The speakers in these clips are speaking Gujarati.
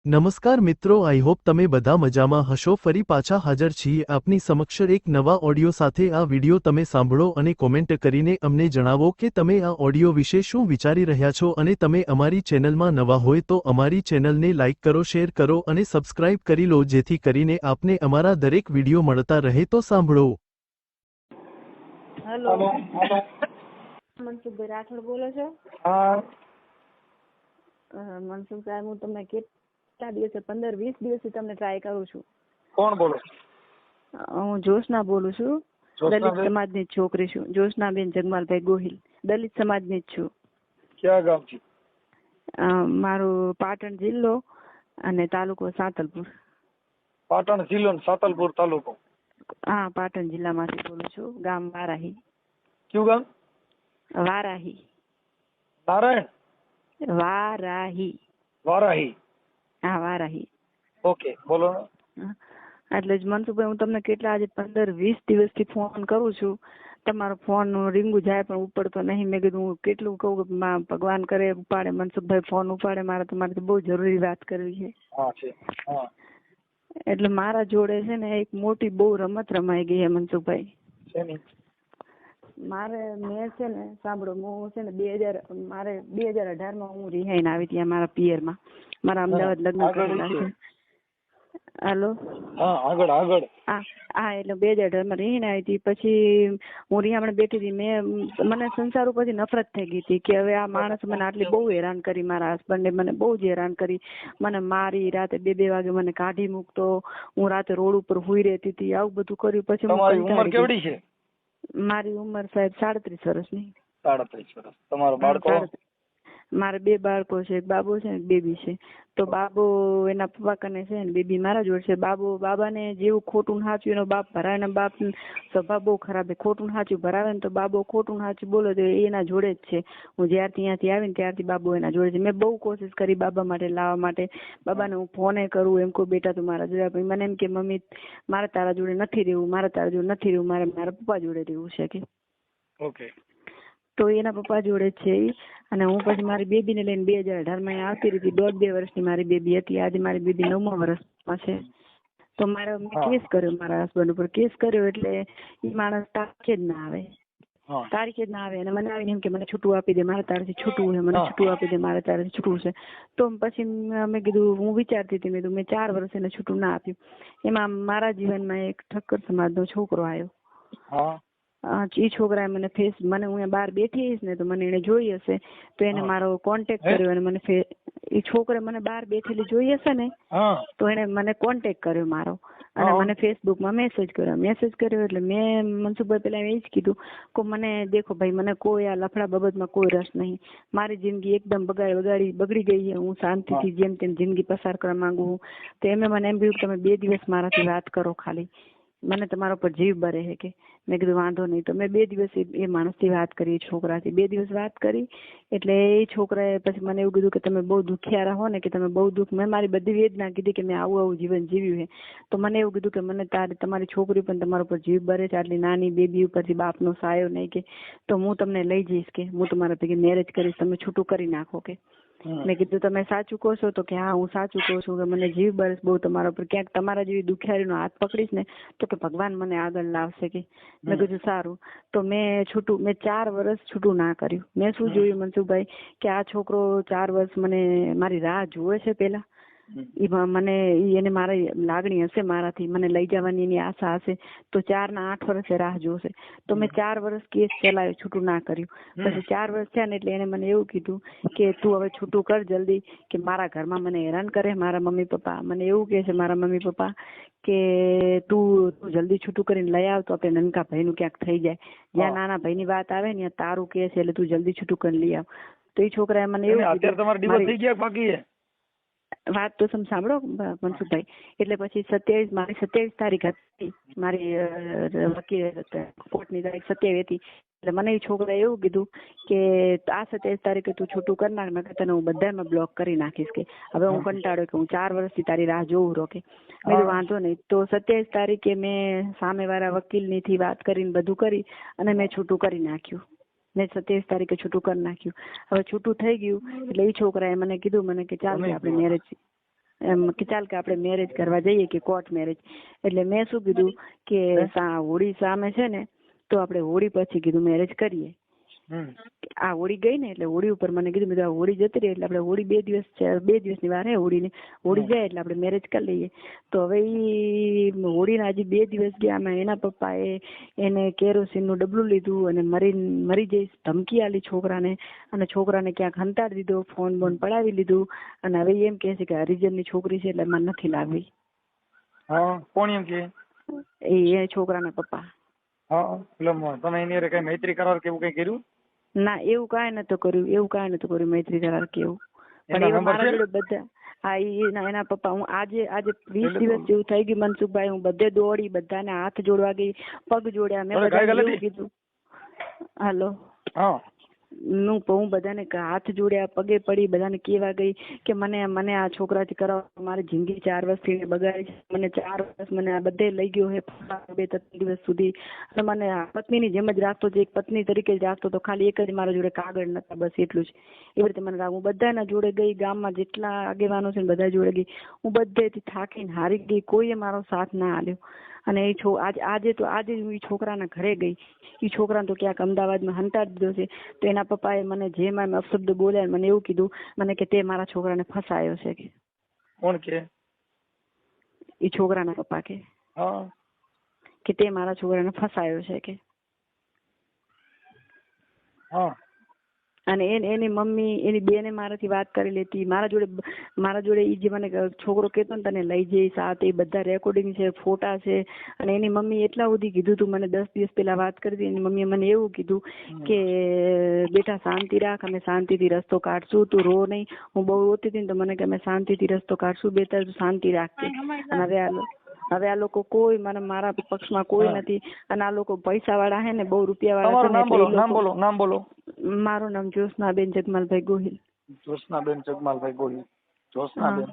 નમસ્કાર મિત્રો, આઈ હોપ તમે બધા મજામાં હશો। ફરી પાછા હાજર છીએ આપની સમક્ષ એક નવા ઓડિયો સાથે। આ વિડિયો તમે સાંભળો અને કોમેન્ટ કરીને અમને જણાવો કે તમે આ ઓડિયો વિશે શું વિચારી રહ્યા છો। અને તમે અમારી ચેનલમાં નવા હોય તો અમારી ચેનલને લાઇક કરો, શેર કરો અને સબસ્ક્રાઇબ કરી લો, જેથી કરીને આપને અમારા દરેક વિડિયો મળતા રહે। તો સાંભળો। હેલો, મનસુખભાઈ રાઠોડ બોલો છો? હા મનસુખ સાહેબ, હું તમને કેટલા દિવસે 15-20 દિવસથી તમને ટ્રાય કરું છું। કોણ બોલો? હું જોશના બોલું છું, દલિત સમાજની છોકરી છું। જોશનાબેન જગમાલભાઈ ગોહિલ, દલિત સમાજની જ છું। ક્યાં ગામથી? મારું પાટણ જિલ્લો અને તાલુકો સાતલપુર। પાટણ જિલ્લો ને સાતલપુર તાલુકો? હા, પાટણ જિલ્લામાંથી બોલું છું, ગામ વારાહી। કયું ગામ? વારાહી। નારાયણ? વારાહી। વારાહી? હા, વારાહી। ઓકે, બોલો ને। એટલે જ મનસુખભાઈ, હું તમને કેટલા આજે 15-20 દિવસથી ફોન કરું છું, તમારો ફોન રીંગું જાય પણ ઉપડતો નહીં। મેં કીધું હું કેટલું કહું કે ભગવાન કરે ઉપાડે, મનસુખભાઈ ફોન ઉપાડે। મારે તમારી બહુ જરૂરી વાત કરવી છે। હા છે, હા। એટલે મારા જોડે છે ને એક મોટી બહુ રમત રમાઈ ગઈ છે મનસુખભાઈ। શેની? મેં છે ને, સાંભળો, હું છે ને 2018માં હું રિહાઈને આવી ત્યાં મારા પિયરમાં। મારા અમદાવાદ લગ્ન કરેલા છે। હેલો, હા, આગળ। હા, એટલે 2018માં રહીને આવી હતી। પછી હું રિહામણે બેઠી હતી। મને સંસાર ઉપરથી નફરત થઈ ગઈ હતી કે હવે આ માણસ મને આટલી બહુ હેરાન કરી, મારા હસબન્ડે મને બહુ જ હેરાન કરી, મને મારી, રાતે 2-2 વાગે મને કાઢી મૂકતો, હું રાતે રોડ ઉપર હુઈ રહેતી હતી, આવું બધું કર્યું। પછી તમારી ઉંમર કેવડી છે? મારી ઉંમર સાહેબ 37 વર્ષની। 37 વર્ષ। તમારો બાળકો? મારે 2 બાળકો છે, એક બાબો છે ને એક બેબી છે। તો બાબો એના પપ્પા કને છે ને બેબી મારા જોડે છે। બાબાને જેવું ખોટું સાચું એનો બાપ ભરાવે ને, બાપ સ્વભાવ બહુ ખરાબ છે। ખોટું સાચું ભરાવે ને તો બાબો ખોટું સાચું બોલે તો એના જોડે જ છે। હું જ્યારથી અહીંયાથી આવીને ત્યારથી બાબો એના જોડે છે। મેં બહુ કોશિશ કરી બાબા માટે લાવવા માટે। બાબાને હું ફોને કરું, એમ કહું બેટા તું મારા જોડે, મને એમ કે મમ્મી મારે તારા જોડે નથી રહેવું, મારે મારા પપ્પા જોડે રહેવું છે કે। ઓકે। તો એના પપ્પા જોડે જ છે। અને હું પછી મારી બેબીને લઈને 2018માં આવતી રહી હતી। 1.5-2 વર્ષની મારી બેબી હતી। આજે મારી બેબી 9મા વર્ષમાં છે। તો મેં કેસ કર્યો મારા હસબન્ડ ઉપર। કેસ કર્યો એટલે એ માણસ તારીખે જ ના આવે। અને મને આવીને એમ કે મને છૂટું આપી દે, મારે તારાથી છૂટવું છે, મને છૂટું આપી દે, મારે તારાથી છૂટવું છે। તો પછી મેં કીધું, હું વિચારતી હતી, મેં 4 વર્ષ એને છૂટું ના આપ્યું। એમાં મારા જીવનમાં એક ઠક્કર સમાજનો છોકરો આવ્યો। એ છોકરાએ મને હું અહીંયા બહાર બેઠી હઈશ ને તો મને એને જોઈ હશે, તો એને મારો કોન્ટેક્ટ કર્યો અને એ છોકરે મને બહાર બેઠેલી જોઈ હશે ને તો એને મને કોન્ટેક્ટ કર્યો મારો, અને મને ફેસબુકમાં મેસેજ કર્યો। એટલે મેં મનસુખભાઈ પેલા એ જ કીધું કે મને દેખો ભાઈ, મને કોઈ આ લફડા બાબતમાં કોઈ રસ નહીં। મારી જિંદગી એકદમ બગડી ગઈ છે। હું શાંતિથી જેમ તેમ જિંદગી પસાર કરવા માંગુ છું। તો મને એમ કહ્યું કે તમે 2 દિવસ મારાથી વાત કરો, ખાલી મને તમારા ઉપર જીવ બરે છે કે। મેં કીધું વાંધો નહીં। તો મેં 2 દિવસ એ માણસથી વાત કરી, છોકરાથી 2 દિવસ વાત કરી। એટલે એ છોકરાએ પછી મને એવું કીધું કે તમે બહુ દુખિયા રહો ને, કે તમે બહુ દુઃખ, મેં મારી બધી વેદના કીધી કે મેં આવું જીવન જીવ્યું છે। તો મને એવું કીધું કે મને તમારી છોકરી પણ તમારા ઉપર જીવ બરે છે, આટલી નાની બેબી ઉપરથી બાપનો સાયો નહીં કે, તો હું તમને લઈ જઈશ કે, હું તમારા ભેગી મેરેજ કરીશ, તમે છૂટું કરી નાખો કે। મેં કીધું તમે સાચું કહો છો? તો કે હા હું સાચું કહું છું, કે મને જીવ બરસ બહુ તમારા ઉપર, ક્યાંક તમારા જેવી દુખિયારીનો હાથ પકડીશ ને તો કે ભગવાન મને આગળ લાવશે કે। મેં કીધું સારું। તો મેં 4 વર્ષ છૂટું ના કર્યું। મેં શું જોયું મનસુખભાઈ, કે આ છોકરો 4 વર્ષ મારી રાહ જોવે છે પેલા, એને મારી લાગણી હશે મારાથી, મને લઈ જવાની એની આશા હશે, તો 4 ના 8 વર્ષે રાહ જોશે। તો મેં 4 વર્ષ કેસ ચલાવ્યો, છૂટું ના કર્યું। પછી 4 વર્ષ થયા ને એટલે એને મને એવું કીધું કે તું હવે છૂટું કર જલ્દી, કે મારા ઘરમાં મને હેરાન કરે, મારા મમ્મી પપ્પા મને એવું કહે છે, મારા મમ્મી પપ્પા કે તું જલ્દી છૂટું કરીને લઈ આવ તો આપણે નનકા ભાઈનું ક્યાંક થઈ જાય, જ્યાં નાના ભાઈની વાત આવે ને ત્યાં તારું કહે છે, એટલે તું જલ્દી છૂટું કરીને લઈ આવ। તો એ છોકરાએ મને એવું અત્યારે તમારા ડિવોર્સ થઈ ગયા બાકી છે? વાત તો સાંભળો મનસુખભાઈ। એટલે પછી 27 તારીખ હતી મારી વકીલ કોર્ટની તારીખ 27 હતી। એટલે મને એ છોકરાએ એવું કીધું કે આ 27 તારીખે તું છૂટું કરી નાખ, નકર તને હું બધામાં બ્લોક કરી નાખીશ કે હવે હું કંટાળ્યો કે હું 4 વર્ષથી તારી રાહ જોઉં રહો કે। મેં વાંધો નહીં। તો 27 તારીખે મેં સામેવાળા વકીલનીથી વાત કરીને બધું કરી અને મેં છૂટું કરી નાખ્યું। મેં 27 તારીખે છૂટું કરી નાખ્યું। હવે છૂટું થઈ ગયું એટલે એ છોકરાએ મને કીધું, મને કે ચાલ આપણે મેરેજ એમ કે ચાલ કે આપણે મેરેજ કરવા જઈએ કે કોર્ટ મેરેજ. એટલે મેં શું કીધું કે હોળી સામે છે ને તો આપણે હોળી પછી કીધું મેરેજ કરીએ. આ હોળી ગઈ ને એટલે હોળી ઉપર મને કીધું આ હોળી જતી રહી એટલે આપણે હોળી 2 દિવસની વાર હે હોળીની. હોળી જાય એટલે આપણે મેરેજ કરી લઈએ. તો હવે ઈ હોળીના હજી 2 દિવસ ગયા આમાં એના પપ્પાએ એને કેરોસીનનું ડબલું લીધું અને મરી જઈશ ધમકી આલી છોકરાને, અને છોકરાને ક્યાંક હંતાડી દીધો, ફોન બોન પડાવી લીધું, અને હવે એમ કહે છે કે હરિજનની છોકરી છે એટલે મને નથી લાગવી. કોણ એમ કે? એ છોકરાના પપ્પા. એટલે તમે એની હારે કઈ મૈત્રી કરાર કે એવું કઈ કર્યું? ના, એવું કાંઈ નતું કર્યું મૈત્રી કરાર કે એવું. પણ એવું મારા જોડે બધા એના પપ્પા, હું આજે 20 દિવસ જેવું થઈ ગયું મનસુખભાઈ, હું બધે દોડી, બધાને હાથ જોડવા ગઈ, પગ જોડ્યા, મેં બધાને એવું કીધું. હાલો, હું બધાને હાથ જોડ્યા, પગે પડી, બધાને કેવા ગઈ કે મને આ છોકરાથી કરાવો, મારી જિંદગી 4 વર્ષથી બગાડી છે, મને 4 વર્ષ મને આ બધે લઈ ગયો હે 2-3 દિવસ સુધી, અને મને પત્નીની જેમ જ રાખતો છે, એક પત્ની તરીકે જ રાખતો હતો, ખાલી એક જ મારા જોડે કાગળ નતા, બસ એટલું જ. એવી રીતે મને હું બધાના જોડે ગઈ, ગામમાં જેટલા આગેવાનો છે બધા જોડે ગઈ, હું બધેથી થાકીને હારી ગઈ, કોઈએ મારો સાથ ના આલ્યો. અને આજે હું છોકરાના ઘરે ગઈ, એ છોકરાને તો ક્યાંક અમદાવાદમાં હંતાડી દીધો છે. તો એના પપ્પાએ મને જેમ અપશબ્દ બોલ્યા, મને એવું કીધું મને કે તે મારા છોકરાને ફસાયો છે. કે કોણ કે? એ છોકરાના પપ્પા કે તે મારા છોકરાને ફસાયો છે કે. અને એની મમ્મી એની બેને મારાથી વાત કરેલી હતી, મારા જોડે એ જે મને છોકરો કહેતો ને તને લઈ જઈશ આ તે બધા રેકોર્ડિંગ છે, ફોટા છે. અને એની મમ્મી એટલા સુધી કીધું તું, મને 10 દિવસ પહેલા વાત કરી હતી, એની મમ્મીએ મને એવું કીધું કે બેટા શાંતિ રાખ, અમે શાંતિથી રસ્તો કાઢશું, તું રો નહીં. હું બહુ રોતી હતી ને તો મને કે અમે શાંતિથી રસ્તો કાઢશું બેટા, તું શાંતિ રાખજે. અને હવે આ લોકો કોઈ મારા પક્ષમાં કોઈ નથી, અને આ લોકો પૈસા વાળા હે ને, બહુ રૂપિયા વાળા છે. નામ બોલો. મારું નામ જ્યોત્સનાબેન જગમાલભાઈ ગોહિલ. જ્યોત્સનાબેન જગમાલભાઈ ગોહિલ. જ્યોત્સનાબેન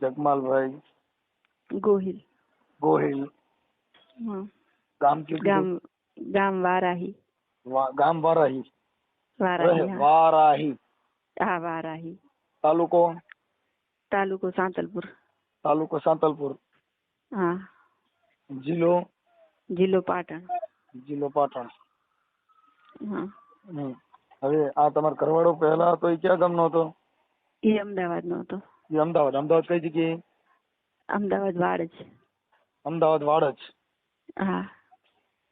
જગમાલભાઈ ગોહિલ. ગામ વારાહી. ગામ વારાહી. વારાહી. હા, વારાહી. તાલુકો સાંતલપુર. હા. જિલ્લો પાટણ. હા. હવે આ તમારો ઘરવાળો પહેલા હતો એ ક્યાં ગામનો હતો? એ અમદાવાદનો હતો. અમદાવાદ કઈ જગ્યાએ? અમદાવાદ વાડજ. હા.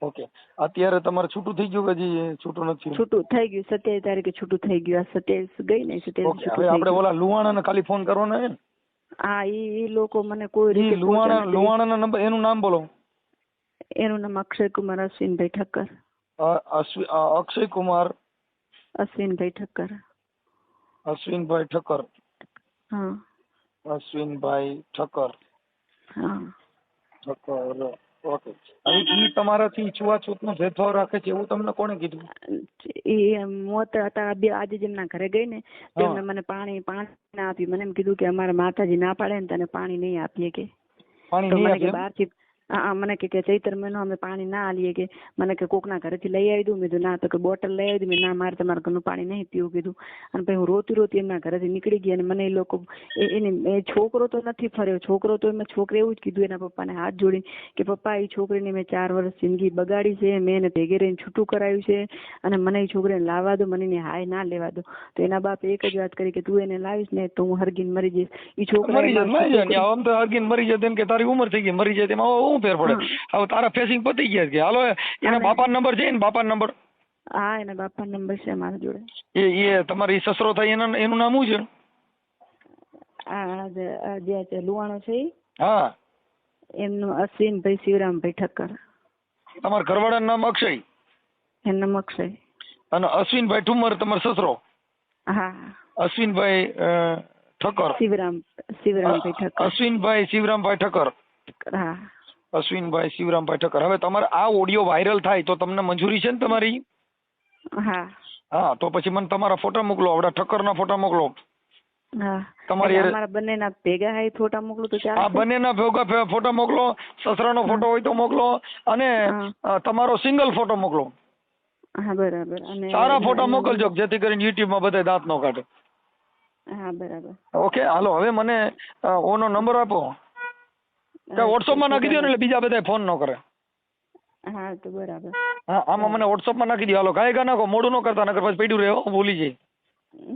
ઓકે. અત્યારે તમારે છૂટું થઈ ગયું કે હજી છૂટું નથી? છૂટું થઈ ગયું, 27 તારીખે છૂટું થઈ ગયું. આ 27 ગઈ ને 27. હવે આપણે ઓલા લુવાણાને ખાલી ફોન કરવાનો છે ને? હા, એ લોકો મને કોઈ રીતે લુવાણાના નંબર, એનું નામ બોલો. એનું નામ અક્ષયકુમાર અશ્વિનભાઈ ઠક્કર. અક્ષયકુમાર અશ્વિનભાઈ ઠક્કર. હા. અશ્વિનભાઈ ઠક્કર. હા. ઓકે. ઈ તમારાથી છૂઆછૂતનો ભેદભાવ રાખે છે એવું તમને કોણે કીધું? એ મોત હતા આજે જેમના ઘરે ગઈ ને તેમને મને પાણી ના આપ્યું. મને એમ કીધું કે અમારા માતાજી ના પાડે ને તને પાણી નહીં આપીએ કે. તો મને કે બહારથી મને કે ચૈત્ર મહિનો અમે પાણી ના આલીએ કે. મને કે કોકના ઘરેથી લઈ આવી દઉં. મેં કીધું ના. તો કે બોટલ લઈ આવી દઉં. મેં ના, મારે તમારા ઘરનું પાણી નહીં પીવું કીધું. અને પછી હું રોતી એમના ઘરેથી નીકળી ગઈ. અને મને એ લોકો છોકરો તો નથી ફર્યો. છોકરો તો એમાં છોકરે એવું જ કીધું એના પપ્પાને હાથ જોડીને કે પપ્પા એ છોકરીને મેં 4 વર્ષ જિંદગી બગાડી છે. મેં એને ભેગે રહીને છૂટું કરાવ્યું છે. અને મને એ છોકરીને લાવવા દો, મને એને હાય ના લેવા દો. તો એના બાપ એક જ વાત કરી કે તું એને લાવીશ ને તો હું હરગીને મરી જઈશ. એ છોકરા હરગીને મરી જાય કે તારી ઉંમર થઈ ગઈ મરી જાય તેમાં શું ફેર પડે? હવે તારા ફેસિંગ પતી ગયા કે હાલો એના બાપા નંબર છે ને? બાપા નંબર? હા, એના બાપા નંબર છે મારા જોડે. એ તમારી સસરો થાય એનું નામ શું છે? જે લુવાણો છે હા, એમનું અશ્વિનભાઈ શિવરામભાઈ ઠક્કર. તમારા ઘરવાળાનું નામ અક્ષય? એનું નામ અક્ષય. અને અશ્વિનભાઈ ઠુમર તમારો સસરો? હા. અશ્વિનભાઈ ઠક્કર. શિવરામભાઈ ઠક્કર. અશ્વિનભાઈ શિવરામભાઈ ઠક્કર. હા. અશ્વિનભાઈ શિવરામભાઈ ઠક્કર. હવે તમારે આ ઓડિયો વાયરલ થાય તો તમને મંજૂરી છે ને તમારી? હા. હા, તો પછી મને તમારા ફોટા મોકલો. આવડા ઠક્કરના ફોટા મોકલો. હા. તમારી અમારા બંનેના ભેગા હે ફોટા મોકલો તો ચાલશે? હા, બંનેના ભેગા ફોટા મોકલો. સસરાનો ફોટો હોય તો મોકલો. અને તમારો સિંગલ ફોટો મોકલો. હા, બરાબર. અને સારા ફોટા મોકલજો જેથી કરીને યુટ્યુબમાં બધા દાંત ન કાઢે. હા બરાબર. ઓકે હાલો હવે મને ઓનો નંબર આપો વોટ્સઅપ માં નાખી દો ને એટલે બીજા બધા ફોન ન કરે. હા તો બરાબર. હા આમાં મને વોટ્સઅપ માં નાખી દો. હાલો ગાય ગા નાખો, મોડું ન કરતા નકર પછી પડ્યું રહે ભૂલી જાય.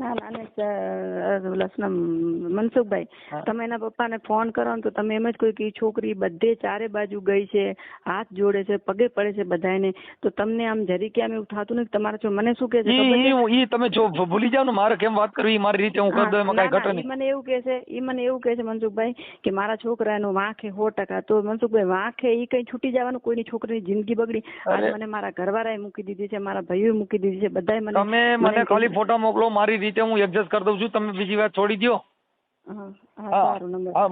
ના ના લસનમ મનસુખભાઈ, તમે એના પપ્પાને ફોન કરો ને તો તમે એમ જ કોઈ કે ઈ છોકરી બધે ચારે બાજુ ગઈ છે, હાથ જોડે છે, પગે પડે છે બધાને, તો તમને આમ જરી કે આમ એવું થતું નથી તમારે જો મને શું કે છે ઈ તમે જો ભૂલી જાવ ને મારે કેમ વાત કરવી મારી રીતે હું કરી દઉં એમાં કઈ ઘટે નહીં. મને એવું કે છે મનસુખભાઈ કે મારા છોકરાનો વાંખે 100%. તો મનસુખભાઈ વાંખે ઈ કઈ છૂટી જવાનું, કોઈની છોકરીની જિંદગી બગડી. આજે મને મારા ઘરવાળાએ મૂકી દીધી છે, મારા ભાઈઓએ મૂકી દીધી છે, બધાએ મને. તમે મને ખાલી ફોટા મોકલો, મારી રીતે હું એડજસ્ટ કરી દઉં છું. તમે બીજી વાત છોડી દો.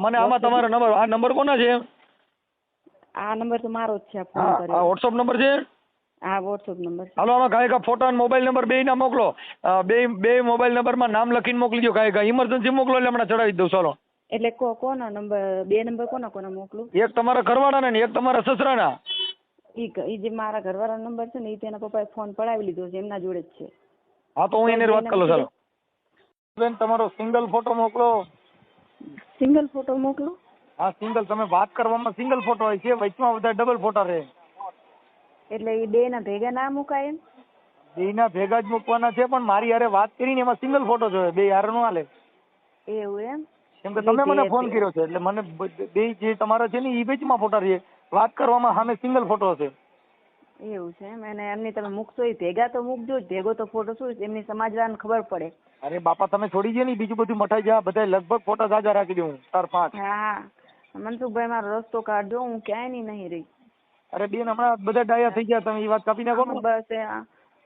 મને આમાં તમારો નંબર, આ નંબર કોનો છે? આ નંબર તો મારો જ છે. આ વોટ્સઅપ નંબર છે? હા વોટ્સઅપ નંબર. હાલો આમાં ગાયકા ફોટા અને મોબાઈલ નંબર બે ના મોકલો. બે મોબાઈલ નંબર માં નામ લખીને મોકલી દો. ગાયકા ઇમરજન્સી મોકલો એટલે હમણાં ચડાવી દઉં. ચાલો એટલે કોનો નંબર? બે નંબર કોના મોકલું? એક તમારા ઘરવાળાના ને એક તમારા સસરાના. ઈ જે મારા ઘરવાળા નંબર છે ને ઈ તેના પપ્પાએ ફોન પડાવી લીધો છે, એમના જોડે જ છે. હા તો હું એની વાત કરું. ચાલો બેન તમારો સિંગલ ફોટો મોકલો. સિંગલ ફોટો મોકલો? હા સિંગલ. તમે વાત કરવામાં સિંગલ ફોટો હોય છે, વચમાં બધા ડબલ ફોટા રહે. એટલે એ બે ના ભેગા ના મુકાય? એમ બે ના ભેગા જ મૂકવાના છે, પણ મારી હારે વાત કરીને એમાં સિંગલ ફોટો જોઈએ, બે હારે નો હાલે. એવું એમ? કેમ કે તમે મને ફોન કર્યો છે એટલે મને બે જે તમારા છે ને એ વચમાં ફોટા રહીએ, વાત કરવામાં સામે સિંગલ ફોટો છે. એવું છે એમ? અને એમની તમે મૂકશો એ ભેગા તો મૂકજો જ, ભેગો તો ફોટો શું એમની સમાજવાળાને ખબર પડે. અરે બાપા તમે છોડી દો ને, બીજું બધું મટાઈ જાય. બધા લગભગ ફોટા જાજા રાખી દઉં 4-5. હા મનસુખભાઈ મારો રસ્તો કાઢજો, હું ક્યાંય નહીં રહી. અરે બેન હમણાં બધા ડાયા થઈ ગયા, તમે એ વાત કાપી નાખો ને.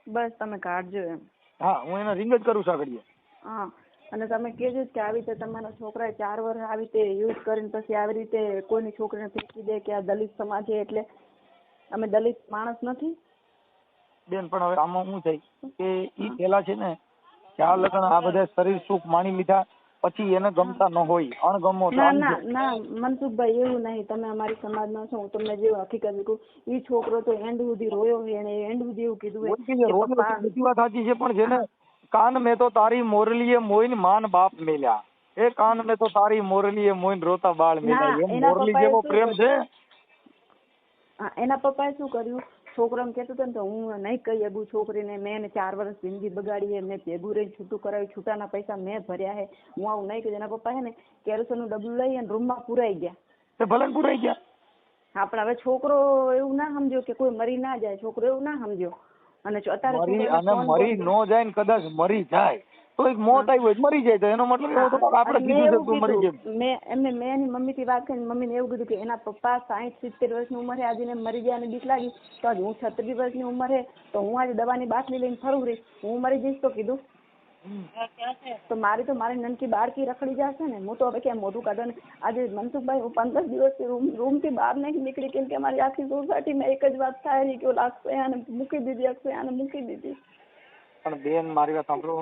બસ તમે કાઢજો એમ. હા હું એને રિંગ જ કરું સાગડીએ. હા અને તમે કહેજો કે આવી રીતે તમારા છોકરાએ 4 વર્ષ આવી રીતે યુઝ કરીને પછી આવી રીતે કોઈની છોકરીને ફેંકી દે કે આ દલિત સમાજ છે, એટલે અમે દલિત માણસ નથી બેન. પણ હવે આમાં શું થાય કે ઈ પેલા છે ને કે આ લગ્ન આ બધા શરીર સુખ માણી લીધા પછી એને ગમતા ન હોય, અણગમો. ના મનસુખભાઈ એવું નહીં, તમે અમારી સમાજમાં છો, હું તમને જે હકીકત કહું, ઈ છોકરો તો એન્ડ સુધી રોયો હોય, એને એન્ડ સુધી એવું કીધું બધી વાત સાચી છે, પણ જેને કાન મેં તો તારી મોરલીએ મોઈન માન બાપ મેલ્યા, એ કાન મેં તો તારી મોરલીએ મોઈન રોતા બાળ મેલ્યા, એમ મોરલી જેવો પ્રેમ છે. એના પપ્પાએ શું કર્યું, છોકરો એમ કહેતો હતો ને તો હું નહીં કહી શકું છોકરીને, મેં એને 4 વર્ષ જિંદગી બગાડી, મેં ભેગું રહી છૂટું કરાવ્યું, છૂટાના પૈસા મેં ભર્યા છે, હું આવું નહીં કહ્યું. એના પપ્પા છે ને કેરોસીનનું ડબલું લઈ અને રૂમમાં પુરાઈ ગયા. ભલે પુરાઈ ગયા. હા પણ હવે છોકરો એવું ના સમજો કે કોઈ મરી ના જાય, છોકરો એવું ના સમજો. અને અત્યારે મરી નો જાય ને કદાચ મરી જાય તો એક મોત આવી હોય મરી જાય તો એનો મતલબ એવો તો આપણે કીધું છે મરી જાય. મેં એની મમ્મી થી વાત કરી, મમ્મીને એવું કીધું કે એના પપ્પા 60-70 વર્ષની ઉંમરે આજે ને મરી ગયા, બીક લાગી તો આજે હું 36 વર્ષની ઉંમરે તો હું આજે દવાની બાટલી લઈને ફરું રહી, હું મરી જઈશ તો કીધું તો મારી નનકી બાળકી રખડી જશે ને. હું તો હવે ક્યાં મોઢું કાઢો ને. આજે મનસુખભાઈ હું 15 દિવસથી રૂમ થી બહાર નહીં નીકળી, કેમ કે અમારી આખી સોસાયટીમાં એક જ વાત થાય રહી કે ઓલા અક્ષયાને મૂકી દીધી, અક્ષયાને મૂકી દીધી. પણ બેન મારી વાત સાંભળો,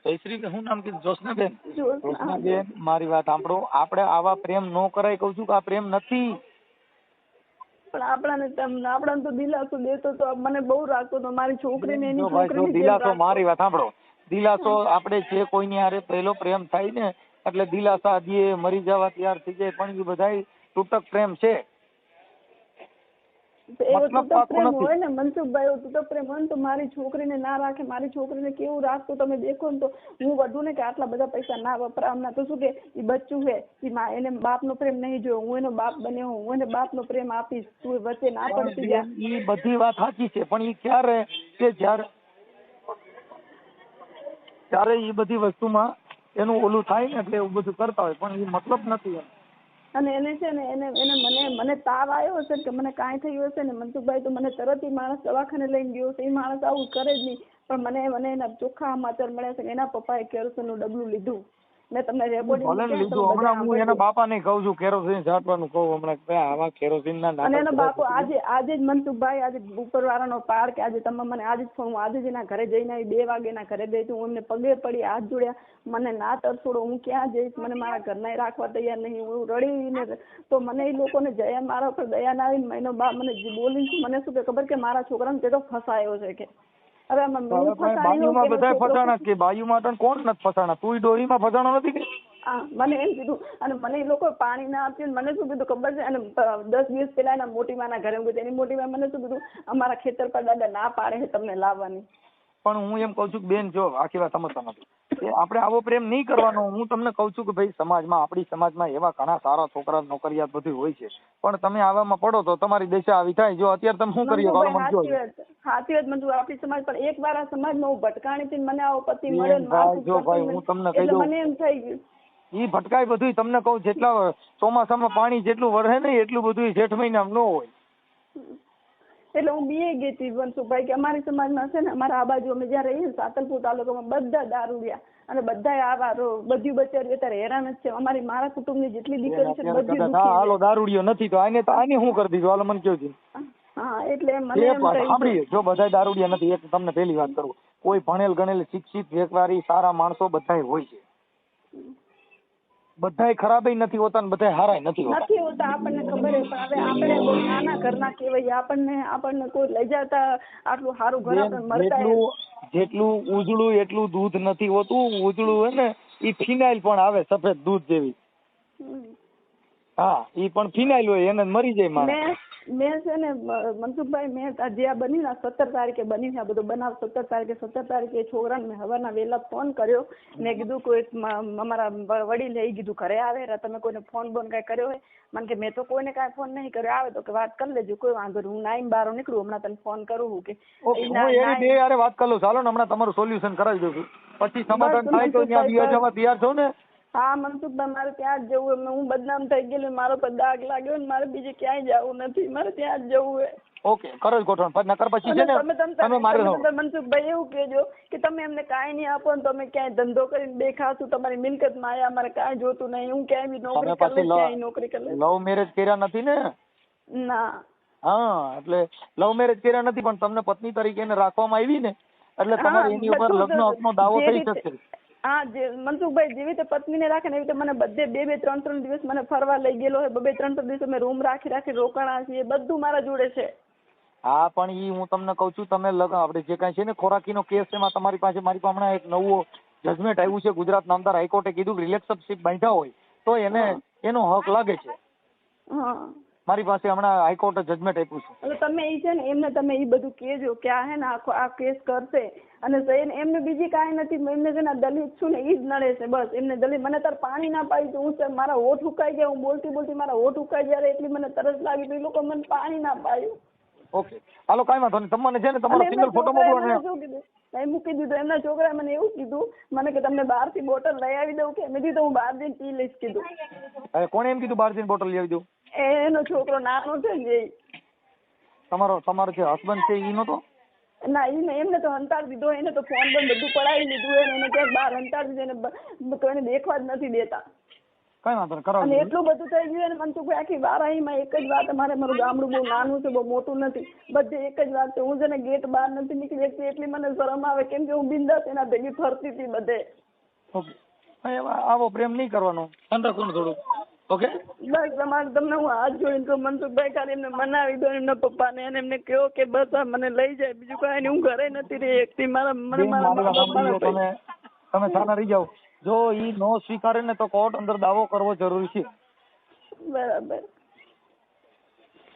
જયશ્રી શું નામ કીધું? જોશનાબેન. જોશનાબેન મારી વાત સાંભળો, આપણે આવા પ્રેમ નો કરાય. કહું છું કે આ પ્રેમ નથી. પણ આપણાને તો દિલાસો દેતો તો મને બહુ રાખતો તો, મારી છોકરીને એની છોકરીને દિલાસો. મારી વાત સાંભળો, દિલાસો આપણે જે કોઈની હારે પહેલો પ્રેમ થાય ને એટલે દિલાસા દે, મરી જવા તૈયાર થઈ જાય, પણ એ બધા તૂટક પ્રેમ છે. એવો તૂટક પ્રેમ હોય ને મનસુખભાઈ, એવો તૂટક પ્રેમ હોય ને તો મારી છોકરીને ના રાખે, મારી છોકરીને કેવું રાખતું તમે દેખો ને તો. હું વધુ ને કે આટલા બધા પૈસા ના વપરાવના તો શું કે એ બચ્ચું છે, એને બાપનો પ્રેમ નહીં જોયો, હું એનો બાપ બન્યો, હું એને બાપનો પ્રેમ આપીશ, તું વચ્ચે ના પડતી જા. એ બધી વાત સાચી છે, પણ એ ક્યારે કે જ્યારે એ બધી વસ્તુમાં એનું ઓલું થાય ને એટલે એવું બધું કરતા હોય, પણ એ મતલબ નથી એમ. અને એને છે ને એને મને તાવ આવ્યો હશે કે મને કાંઈ થયું હશે ને મનસુખભાઈ, તો મને તરત એ માણસ દવાખાને લઈને ગયો છે. એ માણસ આવું કરે જ નહીં, પણ મને એના ચોખ્ખા સમાચાર મળ્યા છે કે એના પપ્પાએ કેરોસીનનું ડબલું લીધું. મેં તમને રેકોર્ડિંગ હમણાં હું એના બાપાને કહું છું કેરોસીન છાંટવાનું કહું હમણાં, આવા કેરોસીનના નાટક. અને એનો બાપો આજે જ મનસુખભાઈ, આજે ઉપરવાળાનો પાર કે આજે તમે મને આજે જ ફોન, આજે જ એના ઘરે જઈને આવી, 2 વાગે એના ઘરે ગઈ હતી, હું એમને પગે પડી, હાથ જોડ્યા, મને ના તરછોડો, હું ક્યાં જઈશ, મને મારા ઘરના રાખવા તૈયાર નહીં, હું રડીને તો મને એ લોકોને જયા મારા ઉપર દયા ના આવીને એનો બાપ મને બોલી, મને શું કે ખબર કે મારા છોકરાને તે તો ફસાયો છે કે હવે આમાં હવે હું પણ ફસાણી હોઉં બાયુમાં કે બધાય એનો છોકરો ફસાણા કે બાયુમાં તને કોણ નથી ફસાણા? તુંય ડોહીમાં ફસાણો નથી કે? મને એમ કીધું, અને મને એ લોકો પાણી ના આપ્યું. મને શું કીધું ખબર છે, અને 10 દિવસ પહેલા એના મોટી માના ઘરે હું ગઈ. એની મોટી માં મને શું કીધું, અમારા ખેતર પર દાદા ના પાડે છે તમને લાવવાની. પણ હું એમ કઉ છું કે બેન, જો આખી વાત સમજતા નથી. એ આપણે આવો પ્રેમ નહીં કરવાનો. હું તમને કઉ છું કે ભાઈ, સમાજમાં, આપણી સમાજમાં એવા ઘણા સારા છોકરા નોકરિયાત બધું હોય છે, પણ તમે આવામાં પડો તો તમારી દશા આવી થાય. જો અત્યારે તમે શું કરીએ? સાચી વાત મંજુ, આપણી સમાજ પણ એક વાર આ સમાજમાં હું ભટકાણી હતી, મને આવો પતિ મળ્યો ને માથું જો ભાઈ, હું તમને કહી દઉં, મને એમ થઈ ગયું ઈ ભટકાય બધું. તમને કહું, જેટલા ચોમાસામાં પાણી જેટલું વરસે ને એટલું બધું જેઠ મહિનામાં ન હોય. એટલે હું બીએ ગઈ હતી મનસુખભાઈ, કે અમારી સમાજમાં છે ને, અમારા આ બાજુ અમે જ્યાં રહીએ સાતલપુર તાલુકામાં બધા દારૂડિયા, અને બધા આવા બધી બચારી અત્યારે હેરાન જ છે. મારા કુટુંબની જેટલી દીકરી છે બધી હાલો દારૂડિયો નથી તો આને શું કરી દીધું? હાલો મને કહો. હા, એટલે મને એમ સાંભળીએ, જો બધા દારૂડિયા નથી. એક તમને પહેલી વાત કરું, કોઈ ભણેલ ગણેલ શિક્ષિત વેપારી સારા માણસો બધાય હોય છે. બધાય ખરાબય નથી હોતા ને બધાય હારાય નથી હોતા. આપણને ખબર છે, પણ હવે આપણે બહુ નાના ઘરના કહેવાય. આપણને કોઈ લઈ જતા આટલું સારું ઘર આપણે મળતા. જેટલું ઉજળું એટલું દૂધ નથી હોતું. ઉજળું હોય ને ઈ ફિનાઇલ પણ આવે, સફેદ દૂધ જેવી. હા, ઈ પણ ફિનાઇલ હોય, એને મરી જાય માણસ. મેં છે ને મનસુખભાઈ, મેં જે આ બની ને 17 તારીખે બની છે આ બધો બનાવ, 17 તારીખે છોકરાને મેં સવારના વહેલા ફોન કર્યો. મેં કીધું કોઈ અમારા વડીલ એ કીધું ઘરે આવે, તમે કોઈને ફોન બોન કઈ કર્યો હોય? મને કે મેં તો કોઈને કાંઈ ફોન નહીં કર્યો. આવે તો કે વાત કરી લેજો, કોઈ વાંધો નહીં, હું નાઈને બહાર નીકળું, હમણાં તને ફોન કરું કે હું વાત કરી લઉં. ચાલો ને, હમણાં તમારું સોલ્યુશન કરાવી દઉં છું, પછી સમાધાન થાય તો ત્યાં બીજા જવા તૈયાર છો ને? હા મનસુખભાઈ, મારે ત્યાં જ જવું. હું બદનામ થઈ ગયેલું, મારો પર દાગ લાગ્યો ને, મારે બીજે ક્યાંય જવું નથી, મારે ત્યાં જ જવું. ઓકે, કરો જ ગોઠવણ. નકર પછી છે ને તમે મનસુખભાઈ એવું કહેજો કે તમે એમને કાંઈ નહીં આપો ને, તમે ક્યાંય ધંધો કરીને દેખાશું, તમારી મિલકતમાં આયા, અમારે કાંઈ જોતું નહીં, હું ક્યાંય બી નોકરી કરી લઈશ, ક્યાંય નોકરી કરી લઈશ. લવ મેરેજ કર્યા નથી ને? ના. હા, એટલે લવ મેરેજ કર્યા નથી, પણ તમને પત્ની તરીકે એને રાખવામાં આવી ને, એટલે તમારે એની ઉપર લગ્ન હકનો દાવો થઈ શકશે. હા, મનસુખભાઈ જેવી રીતે પત્નીને રાખે ને એવી રીતે મને બધે 2-3 દિવસ મને ફરવા લઈ ગયેલો હોય. 2-3 દિવસ અમે રૂમ રાખી રોકાણા છીએ, બધું મારા જોડે છે. હા, પણ ઈ હું તમને કઉ છું, તમે આપણે જે કાંઈ છે ને ખોરાકીનો કેસ છે, એમાં તમારી પાસે મારી પાસે હમણાં એક નવું જજમેન્ટ આવ્યું છે. ગુજરાત નામદાર હાઈકોર્ટે કીધું રિલેશનશીપ બાંધ્યા હોય તો એનો હક લાગે છે. મારી પાસે હમણાં હાઈકોર્ટે જજમેન્ટ આપ્યું છે. એટલે તમે એ છે ને એમને તમે એ બધું કહેજો કે આ હે ને આ કેસ કરશે, અને એમને બીજી કાંઈ નથી, એમને છે ને દલિત છું ને એ જ નડે છે બસ. એમને દલિત, મને તાર પાણી ના પાડી તો હું મારા હોઠ ઉકાઈ ગયા, હું બોલતી મારા હોઠ ઉકાઈ ગયા, એટલી મને તરસ લાગી તો એ લોકો મને પાણી ના પાડ્યું. ઓકે, હાલો કાંઈ વાંધો નહીં. તમને છે ને તમારો સિંગલ ફોટો મોકલો ને. મૂકી દીધું. એમના છોકરાએ મને એવું કીધું, મને કે તમને બહારથી બોટલ લઈ આવી દઉં કે? મેં કીધું હું બહાર જઈને પી લઈશ કીધું. કોણે એમ કીધું બહાર જઈને બોટલ લઈ આવી દઉં? એનો છોકરો નાનો છે ને. તમારો જે હસબન્ડ છે ઈ નતો? ના, એમને તો હંતાડી દીધો. એને તો ફોન પર બધું પડાવી લીધું. એને ક્યાંક બહાર હંતાડી દીધો, એને કોઈને દેખવા જ નથી દેતા. કઈ વાંધો નહીં, કરાવો. અને એટલું બધું થઈ ગયું ને મનસુખભાઈ, આખી વારાહીમાં એક જ વાત, મારું ગામડું બહુ નાનું છે, બહુ મોટું નથી, બધે એક જ વાત છે, હું છે ને ગેટ બહાર નથી નીકળી શકતી, એટલી મને શરમ આવે, કેમ કે હું બિંદાસ એના ભેગી ફરતી હતી બધે. ઓકે, આવો પ્રેમ નહીં કરવાનો, ધ્યાન રાખવાનું થોડું. ઓકે, બસ તમને હું હાથ જોઈને કહું મનસુખભાઈ, ખાલી એમને મનાવી દો એમના પપ્પાને, અને એમને કહો કે બસ આ મને લઈ જાય, બીજું કાંઈ નહીં, હું ઘરે નથી રહી એકથી. તમે સાના રહી જાઓ. જો ઈ નો સ્વીકારે ને તો કોર્ટ અંદર દાવો કરવો જરૂરી છે. બરાબર.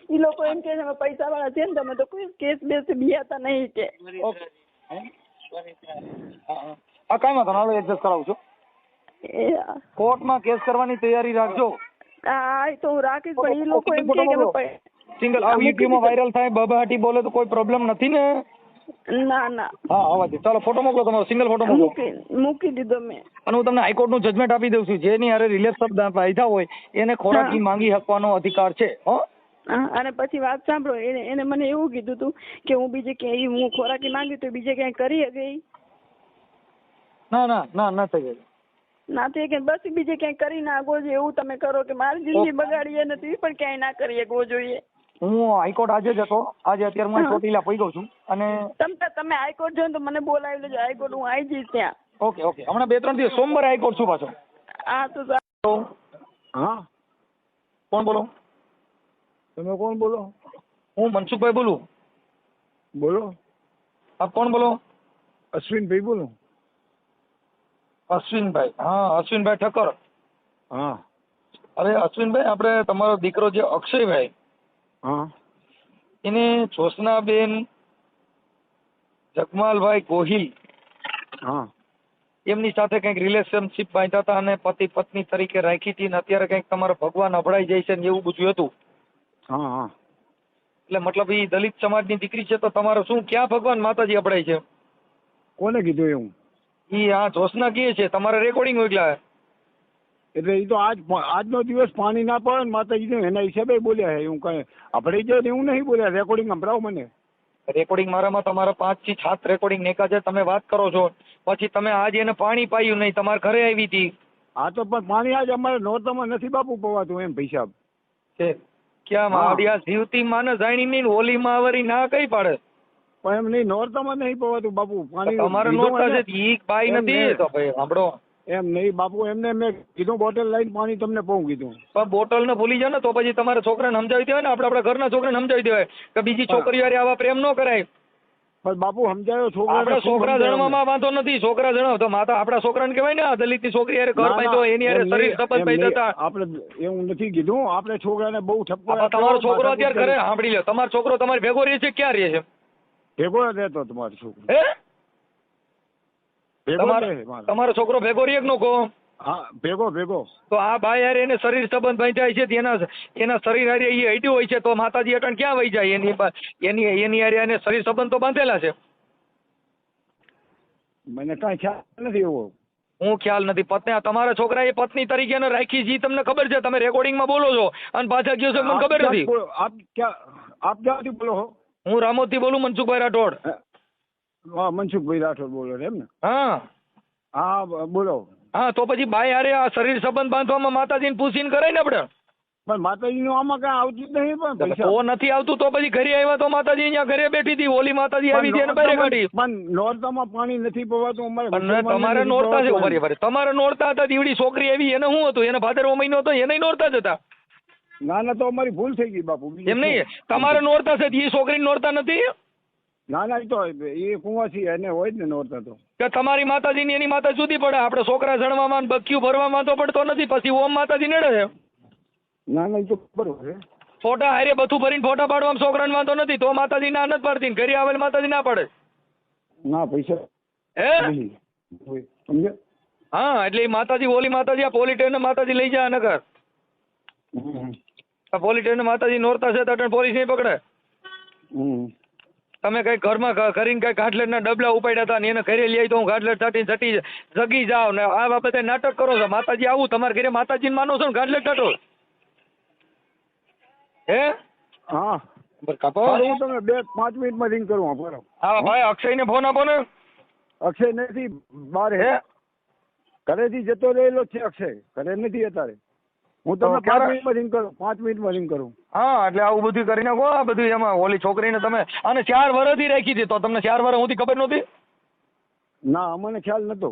ઈ લોકો એમ કે છે પૈસા વાળા છે ને, તમે તો કોઈ કેસ બેસ બિયાતા નહીં કે. હા, કાંઈ વાંધો નહીં, એડજસ્ટ કરાવું છું. કોર્ટમાં કેસ કરવાની તૈયારી રાખજો. હા, તો હું રાખીશ, પણ ઈ લોકો એમ કે સિંગલ આ યુટ્યુબમાં વાયરલ થાય, બબાટી બોલે તો કોઈ પ્રોબ્લેમ નથી ને? ના ના. હા, આવા દે. ચાલો ફોટો મોકલો, તમારો સિંગલ ફોટો મોકલો. મૂકી દીધો મેં. અને હું તમને હાઈકોર્ટનું જજમેન્ટ આપી દઉં છું, જેની હારે રિલેશન બાંધ્યા હોય એને ખોરાકી માંગી શકવાનો અધિકાર છે. અને પછી વાત સાંભળો, એને મને એવું કીધું હતું કે હું બીજે ક્યાંય હું ખોરાકી માંગી તો બીજે ક્યાંય કરી ગઈ? ના થઈ ગઈ. ના થઈ કે બસ બીજે ક્યાંય કરી નાખો છો એવું તમે કરો કે મારી જિંદગી બગાડીએ નથી, પણ ક્યાંય ના કરી શકવો જોઈએ. હું હાઈકોર્ટ આજે જ હતો, આજે અત્યારે હું ચોટીલા પહોંચ્યો છું. અને તમે હાઈકોર્ટ જો તો મને બોલાવી લેજો, હાઈકોર્ટ હું આવી જઈશ ત્યાં. ઓકે, હમણાં 2-3 દિવસ સોમવારે હાઈકોર્ટ છું પાછો. હા તો સારું. હા, કોણ બોલો? તમે કોણ બોલો? હું મનસુખભાઈ બોલું. બોલો. આપ કોણ બોલો? અશ્વિનભાઈ બોલું. અશ્વિનભાઈ. હા, અશ્વિનભાઈ ઠક્કર. હા અરે અશ્વિનભાઈ, આપણે તમારો દીકરો જે અક્ષયભાઈ, હા એને જ્યોત્સનાબેન જગમાલભાઈ ગોહિલ હા એમની સાથે કંઈક રિલેશનશીપ બાંધ્યા હતા અને પતિ પત્ની તરીકે રાખી હતી ને અત્યારે કંઈક તમારો ભગવાન અભડાઈ જાય છે ને એવું બધું હતું. હા હા એટલે મતલબ એ દલિત સમાજની દીકરી છે તો તમારો શું ક્યાં ભગવાન માતાજી અભડાય છે? કોને કીધું એવું? ઈ આ જ્યોત્સના કહે છે, તમારે રેકોર્ડિંગ મોકલ્યા. એટલે એ તો આજનો દિવસ પાણી ના પડે ને માતાજી એના હિસાબે બોલ્યા છે. એવું કઈ આપણે જે એવું નહીં બોલ્યા. રેકોર્ડિંગ સંભળાવો મને. રેકોર્ડિંગ મારામાં તમારા 5 થી 7 રેકોર્ડિંગ નેકા છે. તમે વાત કરો છો પછી તમે આજે એને પાણી પાયું નહીં, તમારા ઘરે આવી હતી. હા તો પણ પાણી આજ અમારે નોરતામાં નથી બાપુ પવાતું એમ પૈસા છે ક્યાં માડિયા જીવતી માને જાણી નહીં ઓલી માવરી ના કઈ પાડે. પણ એમ નહીં, નોરતામાં નહીં પવાતું બાપુ પાણી. તમારે નોરતા છે ઈ બાઈ નથી તો ભાઈ સાંભળો. એમ નહીં બાપુ, એમને મેં કીધું બોટલ લઈને પાણી તમને પવું કીધું. પણ બોટલ ને ભૂલી જાવ ને તો પછી તમારે છોકરાને સમજાવી દેવાય ને. આપણે આપણા ઘરના છોકરાને સમજાવી દેવાય કે બીજી છોકરીઓ હારે આવા પ્રેમ ન કરાય. પણ બાપુ સમજાયો આપણા છોકરા જણવામાં વાંધો નથી. છોકરા જણાવ તો માતા આપણા છોકરાને કહેવાય ને આ દલિતની છોકરી હારે ઘર બાંધ્યો એની હારે શરીર સંબંધ બાંધ્યા હતા. આપણે એવું નથી કીધું. આપણે છોકરાને બહુ ઠપકો. તમારો છોકરો અત્યારે ઘરે સાંભળી લો, તમારો છોકરો તમારી ભેગો રહે છે ક્યાં રહે છે? ભેગો રહેતો તમારો છોકરો. તમારો છોકરો ભેગો રહે કે નો કહો? હા ભેગો. તો આ બાઈ હારે એને શરીર સંબંધ બાંધ્યા છે એના શરીર હારે એ હટ્યું હોય છે તો માતાજી અટણ ક્યાં વહી જાય? એની હારે એને શરીર સંબંધ તો બાંધેલા છે. મને કાંઈ ખ્યાલ નથી એવો. હું ખ્યાલ નથી. પત્ની તમારા છોકરાએ પત્ની તરીકે એને રાખી છે તમને ખબર છે? તમે રેકોર્ડિંગમાં બોલો છો અને પાછા ગયો છો મને ખબર નથી. આપ ક્યાંથી બોલો છો? હું રામોદથી બોલું, મનસુખભાઈ રાઠોડ. હા મનસુખભાઈ રાઠોડ બોલો એમ ને? હા હા બોલો. હા તો પછી બાઈ હારે આ શરીર સંબંધ બાંધવામાં માતાજીને પૂછીને કરાય ને આપણે. પણ માતાજીનું આમાં કાંઈ આવતું જ નહીં. પણ પૈસા તો નથી આવતું તો પછી ઘરે આવ્યા તો માતાજી અહીંયા ઘરે બેઠી હતી, ઓલી માતાજી આવી હતી એને બહાર કાઢી. પણ નોરતામાં પાણી નથી પવાતું અમારે. તમારે નોરતા છે બરાબર. તમારે નોરતા હતા દીવડી છોકરી આવી એને શું હતું? એને ભાદરવો મહિનો હતો એને નોરતા જ હતા. ના તો અમારી ભૂલ થઈ ગઈ બાપુ. એમ નહીં, તમારે નોરતા છે એ છોકરી નોરતા નથી. ના તો એ કુંવાસી એને હોય જ ને નોરતા તો. કે તમારી માતાજી ની એની માતા જુદી પડે. આપણે છોકરા જણવામાં બક્યું ભરવામાં તો પડતો નથી. પછી ઓમ માતાજી નડે છે. ના એ તો બરોબર છે. ફોટા હારે બધું ભરીને ફોટા પાડવામાં છોકરાને વાંધો નથી તો માતાજી ના નથી પાડતી. ઘરે આવેલ માતાજી ના પાડે. ના પૈસા હે હા એટલે માતાજી ઓલી માતાજી આ પોલીટેન માતાજી લઈ જાય નગર. આ પોલીટેન માતાજી નોરતા છે તો પોલીસ નહીં પકડે. તમે કઈ ઘરમાં કરીને કઈ ઘાટલેટના ડબલા ઉપાડ્યા હતા ને એને ઘરે લઈ આવી તો હું ઘાટલેટ છાટી જગી જાવ ને આ બાબતે નાટક કરો છો. માતાજી આવું તમારા ઘરે માતાજીને માનો છો ને ઘાટલેટ છાટો? હે હા કાપો. હું તમને 2-5 મિનિટમાં રિંગ કરું. બરો હા ભાઈ અક્ષયને ફોન આપો ને. અક્ષય નથી બહાર હે, ઘરેથી જતો રહેલો છે અક્ષય. ઘરે નથી અત્યારે. હું તમને 5 મિનિટમાં રિંગ કરું. 5 મિનિટમાં રિંગ કરું. હા એટલે આવું બધું કરી નાખો. આ બધું એમાં ઓલી છોકરીને તમે અને 4 વર્ષથી રાખી હતી તો તમને 4 વર્ષ સુધી ખબર નહોતી? ના અમને ખ્યાલ નતો.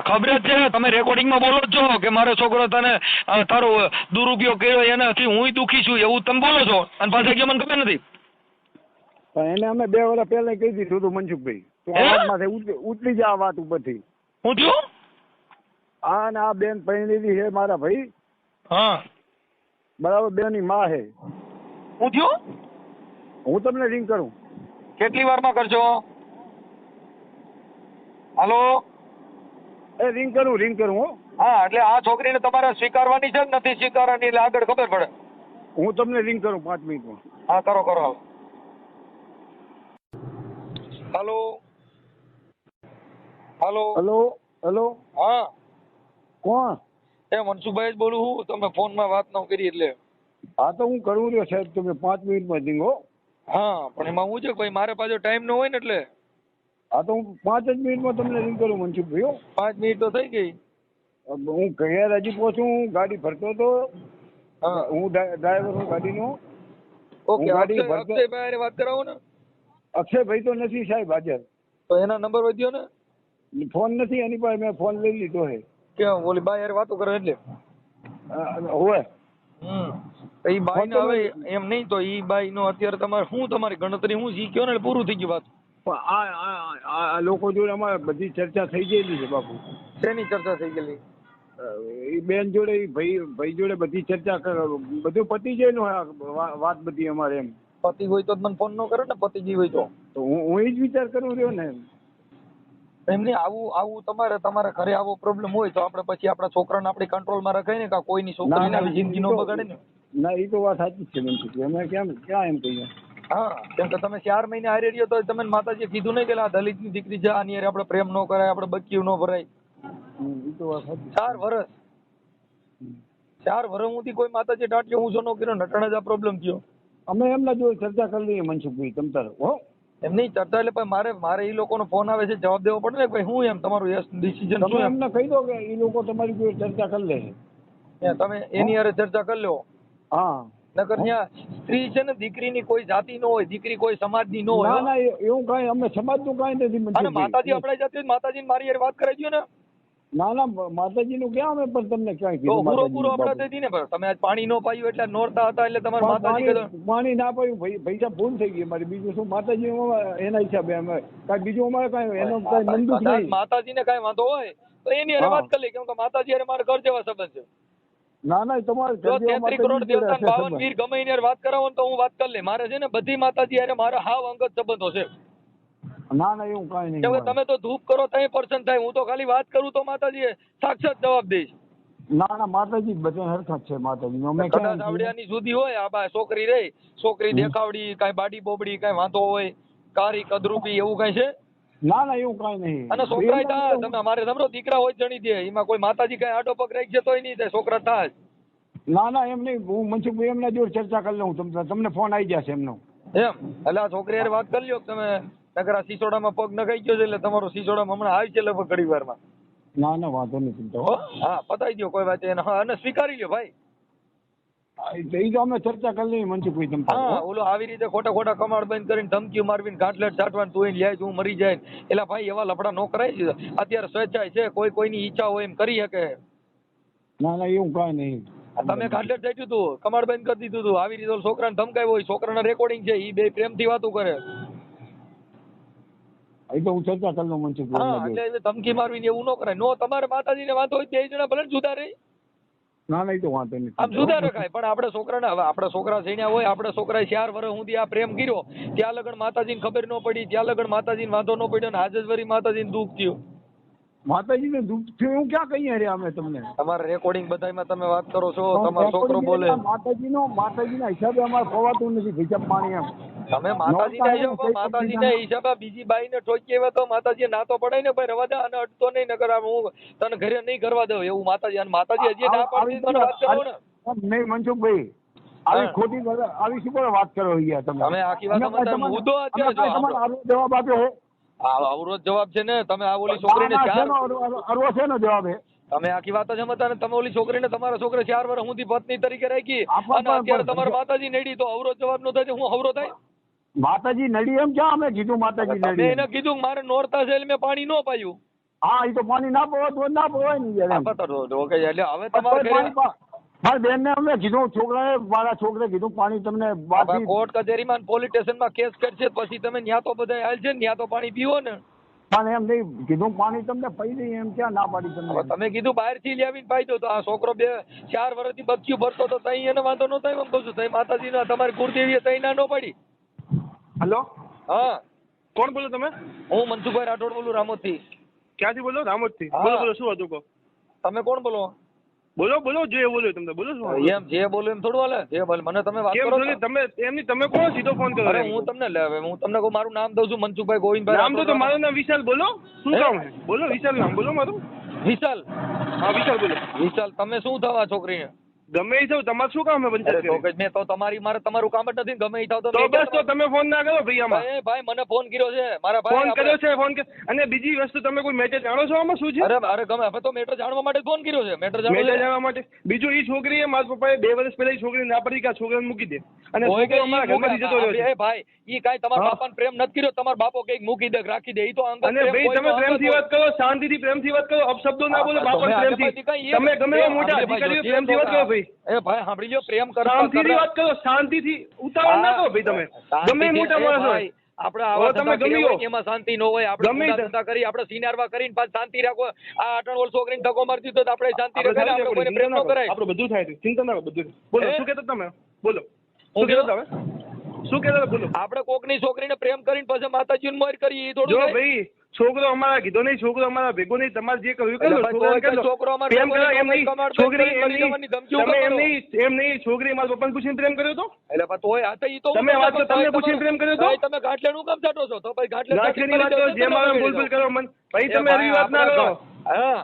ખબર જ છે. તમે રેકોર્ડિંગમાં બોલો જ છો કે મારો છોકરો તને તારો દુરુપયોગ કર્યો એનાથી હું દુઃખી છું એવું તમે બોલો છો અને પાછા કે મને ખબર નથી. પણ એને અમે 2 વર્ષ પહેલા કહી દીધું હતું મનસુખભાઈ તો આ વાતમાંથી ઉતરી જા આ વાત ઉપરથી. હું થયું? આ ને આ બેન પરણેલી છે મારા ભાઈ. હા બરાબર. બેની માં છે. હું થયું? હું તમને રિંગ કરું. કેટલી વારમાં કરજો? હાલો રિંગ કરું હો. હા એટલે આ છોકરીને તમારે સ્વીકારવાની છે કે નથી સ્વીકારવાની એટલે આગળ ખબર પડે. હું તમને રિંગ કરું 5 મિનિટમાં. હા કરો હાલો. હેલો. હા કોણ? એ મનસુખભાઈ જ બોલું હું. તમે ફોનમાં વાત ન કરી એટલે. હા તો હું કરું રહ્યો સાહેબ. તમે 5 મિનિટમાં રિંગ હો. હા પણ એમાં હું છે ભાઈ મારે પાછો ટાઈમ ન હોય ને એટલે. હા તો હું 5 જ મિનિટમાં તમને રિંગ કરું મનસુખભાઈ હો. 5 મિનિટ તો થઈ ગઈ. હું ઘરે હજી પહોંચું. હું ગાડી ભરતો હતો. હું ડ્રાઈવર હું ગાડીનો. ઓકે અક્ષયભાઈ વાત કરાવો ને. અક્ષયભાઈ તો નથી સાહેબ હાજર. તો એના નંબર વધ્યો ને? ફોન નથી એની પાસે. મેં ફોન લઈ લીધો છે. કેમ ઓલી બાઈ યાર વાતો કરે એટલે? હોય. એ બાઈ ને હવે એમ નહીં તો ઈ બાઈ નો અત્યારે તમારે શું તમારી ગણતરી શું શીખ્યો ને પૂરું થઈ ગયું વાત. પણ આ લોકો જોડે અમારે બધી ચર્ચા થઈ ગયેલી છે બાપુ. શેની ચર્ચા થઈ ગયેલી? એ બેન જોડે ઈ ભાઈ જોડે બધી ચર્ચા બધું પતી ગયેલું વાત બધી અમારે એમ. પતિ હોય તો જ મને ફોન ન કરે ને, પતિજી હોય તો હું એ જ વિચાર કરું રહ્યો ને. એમની આવું તમારા ઘરે આવો પ્રોબ્લેમ હોય તો આપણે પછી આપણા છોકરાને આપણી કંટ્રોલમાં રખાય ને, કે કોઈની છોકરીને આવી જિંદગી નો બગાડે ને. ના એ તો વાત સાચી જ છે બેન. અમે ક્યાં એમ કહીએ. હા, કેમ કે તમે 4 મહિને હારે રહ્યો તો તમે માતાજીએ કીધું નહીં કે આ દલિતની દીકરી છે, આની હારે આપણે પ્રેમ ન કરાય, આપણે બચ્યું ન ભરાય. એ તો વાત સાચી. 4 વર્ષ 4 વર્ષ સુધી કોઈ માતાજી ટાટ્યો ઊંચો ન કર્યો, નટણ જ આ પ્રોબ્લેમ થયો. અમે એમના જોડે ચર્ચા કરી લઈએ મનસુખભાઈ તમ તારે. હો એમની ચર્ચા એટલે મારે એ લોકોનો ફોન આવે છે, જવાબ દેવો પડે ને ભાઈ હું એમ તમારું ડિસિઝન તમે શું એમ. એમને કહી દો કે એ લોકો તમારી જોડે ચર્ચા કરી લે. તમે એની હારે ચર્ચા કરી લો. હા નકર ત્યાં સ્ત્રી છે ને, દીકરીની કોઈ જાતિ નો હોય, દીકરી કોઈ સમાજની નો હોય. ના એવું કઈ અમે સમાજનું કઈ નથી અને મનસુખભાઈ. માતાજી આપણા જાતિ માતાજી મારી હારે વાત કરાવી દો ને. ના માતાજીનું ક્યાં અમે પણ તમને ક્યાંય તો કીધું પૂરો આપણા થી ને, તમે આજ પાણી ન પાયું એટલે નોરતા હતા એટલે તમારે માતાજી કીધું પાણી ના પાયું પૈસા ભૂલ થઈ ગઈ મારી. બીજું શું માતાજી એના હિસાબે અમે કઈ બીજું અમારે કઈ એનો કઈ મંદુક નહીં. માતાજી ને કઈ વાંધો હોય તો એની હારે વાત કરી લે, કેમ કે માતાજી હારે મારે ઘર જેવા સંબંધ છે. ના તમારે જો 33 કરોડ દેવતા 52 વીર ગમે એની હારે વાત કરાવો તો હું વાત કરી લે. મારે છે ને બધી માતાજી હારે મારા હાવ અંગત સંબંધો છે. ના એવું કઈ નહીં. કેમ કે તમે તો ધૂપ કરો તઈ પર્સન થાય, હું તો ખાલી વાત કરું તો માતાજી સાક્ષાત જવાબ દઈશ. ના માતાજી બધા હરખા જ છે. માતાજી અમે કદાચ આવડિયાની સુધી હોય આ બા છોકરી રહી, છોકરી દેખાવડી, કાંઈ બાડી બોબડી, કાંઈ વાંધો હોય, કારી કદરૂપી એવું કઈ છે? ના એવું કઈ નહીં. અને છોકરા થાય તમે અમારે સમરો દીકરા હોય જણી દે, એમાં કોઈ માતાજી કઈ આડો પગ રાખી છે તોય નહીં થાય, છોકરા થાય. ના એમ નહીં. હું મનસુખભાઈ એમના જોડે ચર્ચા કરી લઉં. તમને ફોન આવી જશે એમનો. એમ એટલે આ છોકરી હારે વાત કરી લ્યો તમે. નકર આ સિસોડામાં પગ નખાઈ ગયો છે એટલે તમારો સિસોડામાં હમણાં આવી છે લગભગ ઘડી વારમાં. ના વાંધો નહીં. હા પતાવી દો કોઈ વાત એને. હા અને સ્વીકારી લ્યો ભાઈ. એ તો અમે ચર્ચા કરી લઈએ મનસુખભાઈ તમ. હા ઓલો આવી રીતે ખોટા કમાડ બંધ કરીને ધમકી મારવીને ગાંઠલેટ ચાટવાનું તું લે હું મરી જાય એટલે ભાઈ એવા લફડા નો કરાય છે. અત્યારે સ્વેચ્છાય છે, કોઈની ઈચ્છા હોય એમ કરી શકે. ના એવું કઈ નહીં. તમે ગાંઠલેટ ચાટ્યું હતું, કમાડ બંધ કરી દીધું હતું, આવી રીતે છોકરાને ધમકાવ્યો હોય, છોકરાના રેકોર્ડિંગ છે, એ બે પ્રેમથી વાતો કરે. એ તો હું ચર્ચા કરી લઉં મનસુખભાઈ. હા એટલે ધમકી મારવીને એવું ન કરાય. નો તમારે માતાજીને વાંધો હોય 2 જણા ભલે જુદા રહી. ના એ તો વાંધો નહીં. આમ જુદા રખાય પણ આપણે છોકરાને હવે આપણે છોકરા જઈને હોય, આપણે છોકરાએ 4 વર્ષ સુધી આ પ્રેમ કર્યો, ત્યાં લગન માતાજીને ખબર ન પડી, ત્યાં લગન માતાજીને વાંધો ન પડ્યો, ને આજે જ વળી માતાજીને દુઃખ થયું. માતાજીને દુઃખ થયું એવું ક્યાં કહીએ રે અમે તમને. તમારા રેકોર્ડિંગ બધામાં તમે વાત કરો છો, તમારો છોકરો બોલે. માતાજીના હિસાબે અમારે ખવાતું નથી હિસાબ પાણી એમ. તમે માતાજીના હિસાબે બીજી બાઈને ઠોકી આવ્યા તો માતાજી ના તો પડાય ને ભાઈ, રવા દે અને અટતો નહીં, નકર હું તને ઘરે નહીં કરવા દઉં એવું માતાજી. અને માતાજી હજી ના પાડી મને વાત કરો ને. નહીં મનસુખભાઈ આવી ખોટી આવી શું કરો વાત કરો તમે આખી વાત મુદ્દો જવાબ આપ્યો. અવરોધ જવાબ છે ને તમે આ ઓલી છોકરીને અરવો છે ને જવાબ એ. તમે આખી વાત જ સમજતા ને. તમે ઓલી છોકરીને તમારા છોકરે 4 વર્ષ સુધી પત્ની તરીકે રાખી અને અત્યારે તમારા માતાજી નડી તો અવરોધ જવાબ નો થાય, હું અવરોધ થાય? માતાજી નડી એમ ક્યાં અમે કીધું માતાજી નડી? એને કીધું મારે નોરતા છે એટલે મેં પાણી ન પાયું. હા એ તો પાણી ના પવાય તો ના પવાય નહીં એટલે હવે તમારે મારી બેન ને અમે કીધું, છોકરાએ મારા છોકરે કીધું પાણી તમને કોર્ટ કચેરીમાં પોલીસ સ્ટેશનમાં કેસ કરશે પછી તમે ન્યા તો બધા આવેલ છે, ન્યા તો પાણી પીવો ને. પણ એમ નહીં કીધું પાણી તમને પી દઈએ એમ ક્યાં ના પાડી તમને. તમે કીધું બહારથી લાવીને પાઈ દો તો આ છોકરો 4 વર્ષથી બચ્યું ભરતો તો તઈ એને વાંધો ન થાય. એમ કહું છું તઈ માતાજી તમારી કુળદેવી તઈ ના ન પડી. હેલો હા કોણ બોલો તમે? હું મનસુખભાઈ રાઠોડ બોલું રામોદ થી. ક્યાંથી બોલો? રામોદ થી. હા. બોલો શું હતું કહો. તમે કોણ બોલો? બોલો જે બોલ્યો તમને બોલો શું? એમ જે બોલો એમ થોડું હાલે. જે બોલ મને તમે વાત કેમ કરો છો? તમે કોણ સીધો ફોન કરો? અરે હું તમને કહું મારું નામ દઉં છું મનસુખભાઈ ગોવિંદભાઈ. નામ તો મારું નામ વિશાલ. બોલો શું કામ છે? બોલો વિશાલ નામ બોલો મારું. વિશાલ. હા વિશાલ બોલો. વિશાલ તમે શું થવા છોકરીને? ગમે એ થાવ તમારે શું કામ છે પંચાયત? મેં તો મારે તમારું કામ જ નથી. ગમે એ થાવ તો બસ તો તમે ફોન ના કરો ભાઈ આમાં. ભાઈ મને ફોન કર્યો છે મારા ભાઈ. ફોન કર્યો છે ફોન અને બીજી વસ્તુ તમે કોઈ મેટર જાણો છો આમાં શું છે? અરે ગમે હવે તો મેટર જાણવા માટે ફોન કર્યો છે. મેટર જાણવા માટે. બીજું એ છોકરીએ મારા પપ્પાએ 2 વર્ષ પહેલા એ છોકરી ના પડી કે આ છોકરાને મૂકી દે અને અમારા ઘરમાંથી જતો રહ્યો છે. ભાઈ ઈ કાઈ તમારા બાપાને પ્રેમ નથી કર્યો, તમારો બાપો કઈક મૂકી દે રાખી દે. ઈ તો અંગત અને ભાઈ તમે પ્રેમથી વાત કરો, શાંતિથી પ્રેમથી વાત કરો, અપશબ્દો ના બોલો બાપા પ્રેમથી. તમે ગમે એવા મોટા અધિકારીઓ પ્રેમથી વાત કરો ભાઈ. એ ભાઈ સાંભળી લો પ્રેમ કરો, શાંતિથી વાત કરો, શાંતિથી ઉતાવળ ના કરો ભાઈ. તમે ગમે મોટા માણસ હોય આપણે આવા તમે ધંધા કર્યા ગમ્યો. હોય ને એમાં શાંતિ ન હોય. આપણે ગમે ઊંધા તે. ધંધા કરી, આપણે સિનારવા કરીને પાછું શાંતિ રાખો. આ 8 વર્ષ છોકરીને ધક્કો મારી દીધો તો આપણે શાંતિ આપણે રાખે, આપણે કોઈને પ્રેમ ન કરાય. આપણે બધું થાય છે, ચિંતા ના કરો, બધું થાય. બોલો હે? શું કહેતા તમે? બોલો હું શું કહેતા તમે? શું કહેતા હતા? બોલો. આપણે કોકની છોકરીને પ્રેમ કરીને પછી માતાજીને મોર કરી, એ થોડું જો થાય? ભાઈ છોકરો અમારા કીધો નહીં, છોકરો અમારા ભેગો નહીં, તમારે જે કરવું એ એટલે કરો, ભાઈ છોકરાને કોઈ કરી લો. છોકરો અમારે પ્રેમ ભેગો કરો નહીં, એમ નહીં, કમાડ છોકરી કરી એમ નહીં, દેવાની ધમકીઓ તમે કરો. એમ નહીં, છોકરી મારા પપ્પાને પૂછીને પ્રેમ કર્યો હતો? એટલે પણ તોય આ તો ઈ તો તમે વાત કરો, તમને ભાઈ પૂછીને પ્રેમ કર્યો હતો? ભાઈ તમે ગાંઠલેનું કામ છાંટો છો? તો ભાઈ ગાંઠલે ગાંઠિયાની વાત કરો, જે મારા બોલ બોલ કરો મન. ભાઈ તમે હળવી વાત ના કરો. હા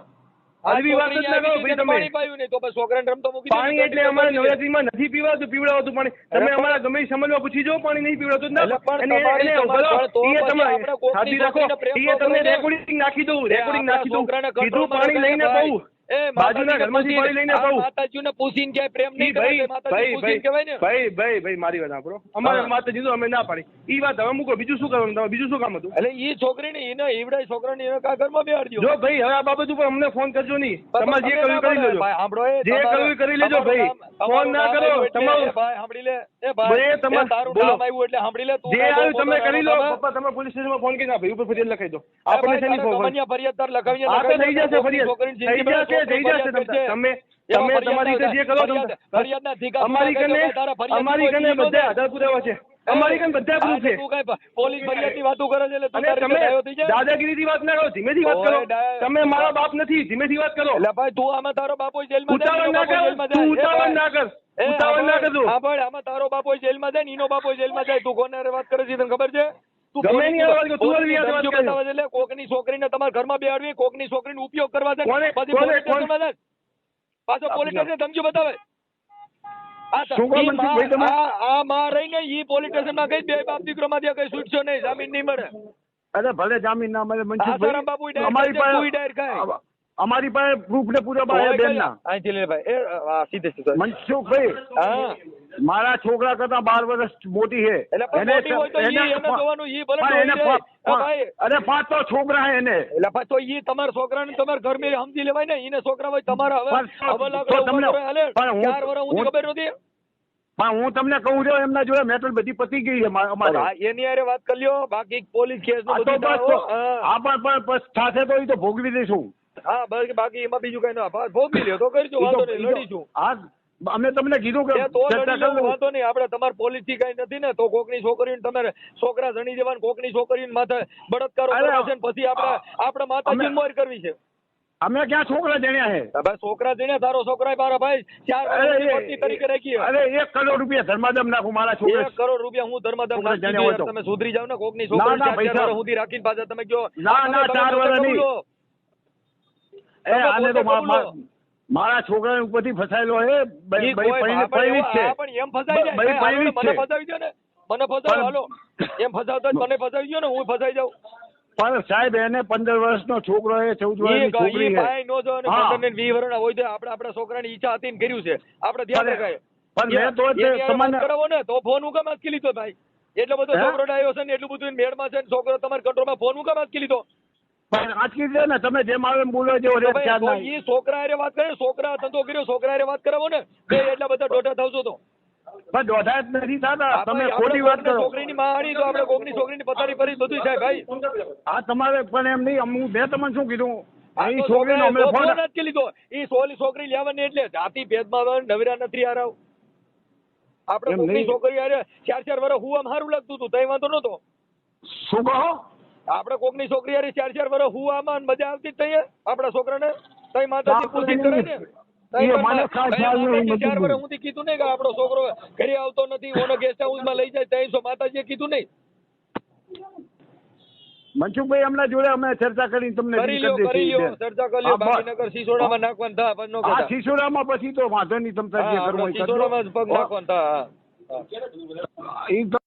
હળવી વાત જ ના કરો ભાઈ તમે. પાણી પાયું નહીં તો પછી છોકરાને રમતો મૂકી દે. પાણી એટલે અમારે નવરાત્રીમાં નથી પીવડાવતું પાણી. તમે અમારા ગમે એ સમજમાં પૂછી જો, પાણી નહીં પીવડાવતું ના. એટલે પણ અને તમારી એને તમારે ઉભો રહો. તો ઈએ પછી તમારે આપણે કોકની સાચી રાખો. છોકરીને પ્રેમ ઈએ ન તમને કરો ને. રેકોર્ડિંગ નાખી દઉં, રેકોર્ડિંગ નાખી દઉં. છોકરાને કીધું control પાણી માં લઈને રાખે પાઉં. એ બાજુના ઘરમાંથી પાણી લઈને પાઉં. માતાજીને પૂછીને ક્યાંય પ્રેમ ઈ નહીં ભાઈ કરે, માતાજી પૂછીને કહેવાય ને. ભાઈ મારી વાત સાંભળો. અમારે હા. માતાજી તો અમે ના પાડી. ઈ વાત હવે મૂકો. બીજું શું કરવાનું તમારે? બીજું શું કામ હતું? એટલે ઈ છોકરીને એને ઈવડાય છોકરાને એને કા ઘરમાં બેહાડજો. જો ભાઈ હવે આ બાબત ઉપર અમને ફોન કરજો નહીં. તમારે જે કરવું એ કરી લેજો. ભાઈ સાંભળો, એ જે કરવું એ કરી લેજો ભાઈ. ફોન ના કરો. તમારું ભાઈ સાંભળી લે. એ ભાઈ, ભાઈ તમારે- તારું બોલો. નામ આવ્યું એટલે સાંભળી લે. તું જે કાંઈ આવ્યું બહુ તમે પોતાનો કરી લો. નામ પપ્પા તમે પોલીસ સ્ટેશનમાં ફોન કરીને ભાઈ ઉપર ફરિયાદ લખાઈ દો. એ આપણે ભાઈ શેની તારે ફોન? કમાન્યા ફરિયાદ તાર લખાવીને હા તો લખાવી થઈ દે. જશે કોકની ફરિયાદ. છોકરીની થઈ જિંદગી જશે થઈ ફરિયાદ જશે કરશે. તમે એમાં તમે ફરિયાદ તમારી રીતે જે કરો ફરિયાદના ધિકા અમારી ફરિયાદ કને તારા ફરિયાદ અમારી કોઈ કને દીધો બધા છે. આધાર પુરાવા છે. અમારી કને બધા હા, proof છે. તું કાંઈ પોલીસ ફરિયાદની વાતો કરે છે એટલે તું અને તારી તમે રીતે ડાયો થઈ જાય. દાદાગીરીથી વાત ના કરો, ધીમેથી વાત કરો. ઓય, તમે મારા બાપ નથી, ધીમેથી વાત કરો. એટલે ભાઈ તું આમાં તારો બાપો જેલમાં જાય, ઉતાવળ એનો ના બાપો કર, જેલમાં તું જાય. ઉતાવળ ના કર, ઉતાવળ ના કરજો. હા ભાઈ આમાં તારો બાપો જેલમાં જાય ને એનો બાપો જેલમાં જાય. તું કોને હારે વાત કરે છે તને ખબર છે? તું ગમે પોલીસની એની હારે વાત કર, તું પોલીસની હારે વાત ધમકીઓ કર. બતાવે છે એટલે કોકની છોકરીને તમારા ઘરમાં બેહાડવી, કોકની છોકરીનો ઉપયોગ કરવા છે, કોને- પછી કોને- પોલીસ સ્ટેશનમાં જાય. પાછો પોલીસ સ્ટેશને ધમકીઓ બતાવે. શું કામ નથી ભાઈ તમે? આ માં રહીને ઈ પોલીસ સ્ટેશનમાં કઈ બે બાપ દીકરો માંથી કઈ છૂટશો નહીં, જામીન નહીં મળે. અરે ભલે જામીન ના મળે આસારામ બાપુ ડાયર અમારી ખાય છે, તુંય ડાયર ખાય. પાસે અમારી પાસે પ્રૂફ ને પૂરા બાય બેન ના અહીંથી લે ભાઈ. સીધે સીધો. મનસુખભાઈ હા મારા છોકરા કરતા 12 વર્ષ મોટી છે એટલે પણ મોટી હોય તો ઈ એને જોવાનું, ઈ ભલે પણ એને જોઈ લે. હા ભાઈ અરે 5 તો છોકરા છે એને એટલે પાછો તો ઈ તમારા છોકરાને તમારા ઘરમાં સમજી લેવાય ને. ઈને છોકરા હોય તમારા હવે પણ હવે તો તમને- લાકડા હાલે પણ હું- 4 વર્ષ સુધી ખબર નહોતી. પણ હું તમને કહું છું એમના જોડે મેટર બધી પતી ગઈ છે અમારે હા, એની હારે વાત કરી લ્યો, બાકી પોલીસ કેસ આ નું તો બધું બસ થાય, હો. હા. પણ સાથે તો એ તો ભોગવી દઈશું હા બાકી એમાં બીજું કઈ ના ભોગવી લ્યો તો કરજો, વાંધો નહીં, લડીશું. હા અમે તમને કીધું કે એ તો ચર્ચા લડી લેવું, કરી વાંધો નહીં. આપણે તમારે પોલીસ થી કઈ નથી ને તો કોકની છોકરીને તમારે છોકરા જણી દેવાને, કોકની છોકરીને માથે બળાત્કારો અરે, કરવા છે ને પછી આપણે માતાજી મોર કરવી છે. અમે ક્યાં છોકરા જણ્યા છે ભાઈ છોકરા જઈને તારો છોકરા મારા ભાઈ 4 વર્ષની પત્ની તરીકે રાખી. અરે 1 કરોડ રૂપિયા ધર્માદમ નાખું મારા છોકરા 1 કરોડ રૂપિયા હું ધર્માદમ છોકરા નાખી જણ્યા હોય દીધું. તો. તમે સુધરી જાવ ને, કોકની ના, છોકરી ના, 4 પૈસા- વર્ષ સુધી રાખીને પાછા તમે કહો ના, ના, 4 વર્ષ નહીં. આને તો પોતે કબૂલો. મારા છોકરા ઉપરથી ફસાયેલો છે ઈ કોઈ પૈણી જ છે હા, પણ એમ ફસાઈ જાય. ભાઈ, હાલો ને, પૈણી જ મને છે. ફસાવી દો ને, મને ફસાવો. પણ- હાલો એમ ફસાવતો હોય તો મને ફસાવી દો ને, હું ફસાઈ જાઉં. પણ સાહેબ એને 15 વર્ષનો છોકરો છે 14 વર્ષની છોકરી ઈ છે ભાઈ નો જો ને હા. 15 ને 20 વર્ષના હોય તો આપણા છોકરાની ઈચ્છા હતી ને કર્યું છે, આપણે ધ્યાન પણ- રખાય. પણ મેં તો જ એની હારે તમને- વાત કરાવો ને તો ફોન હું કામ આંચકી લીધો ભાઈ? એટલો બધો હે? છોકરો ડાયો છે ને, એટલું બધું મેળમાં છે ને, છોકરો તમારા કંટ્રોલમાં, ફોન હું કામ આંચકી લીધો? પણ આટલી છે ને તમે જેમ આવે એમ બોલો જેવો તો રેટ ભાઈ, ખ્યાલ તો નહીં ઈ છોકરા હારે વાત કરે, છોકરા ધંધો કર્યો, છોકરા હારે વાત કરાવો ને, બે એટલા બધા દોઢા થાવશો તો. પણ દોઢા જ નથી થતા તમે આપણે ખોટી વાત કોકની કરો છોકરીની માણી તો આપણે કોકની છોકરીની પથારી ફરી બધું થાય ભાઈ. આ તમારે પણ એમ નહીં હું મેં તમને શું કીધું આ અહીં તો છોકરીનો અમે છોકરાએ ફોન ફોન જ લીધો. ઈ સોલી છોકરી લેવાની એટલે જાતિ ભેદમાં આવે, નવરા નથી હારાવ. આપણે એમ કોકની નહીં. છોકરી હારે 4 વર્ષ હું આમ સારું લાગતું હતું, તઈ વાંધો નતો. શું કહો આપણે કોકની છોકરી હારે 4 વર્ષ હું આમાં મજા આવતી જ તઈ આપણા છોકરાને તઈ માતાજી પૂછી કરે ને. તઈ એ પણ મને ખાસ ખ્યાલ નહીં, માતાજી 4 બધું. વર્ષ સુધી કીધું નહીં કે આપણો છોકરો ઘરે આવતો નથી, ઓનો ગેસ્ટ હાઉસમાં લઈ જાય, તઈ માતાજીએ કીધું નહીં. મનસુખભાઈ એમના જોડે અમે ચર્ચા કરીને તમને કરી રી લ્યો, કરી દઈશું. લ્યો, ચર્ચા કરી લ્યો. હા, બસ. બાકી નગર સિસોડામાં નાખવાનું થાય, પછી નો આ કહેતા. સિસોડામાં પછી તો વાંધો નહીં તમે જે હા, કરવું આપણે હોય એ કરજો. સિસોડામાં જ પગ નાખવાનું થાય. હા. ઈ તો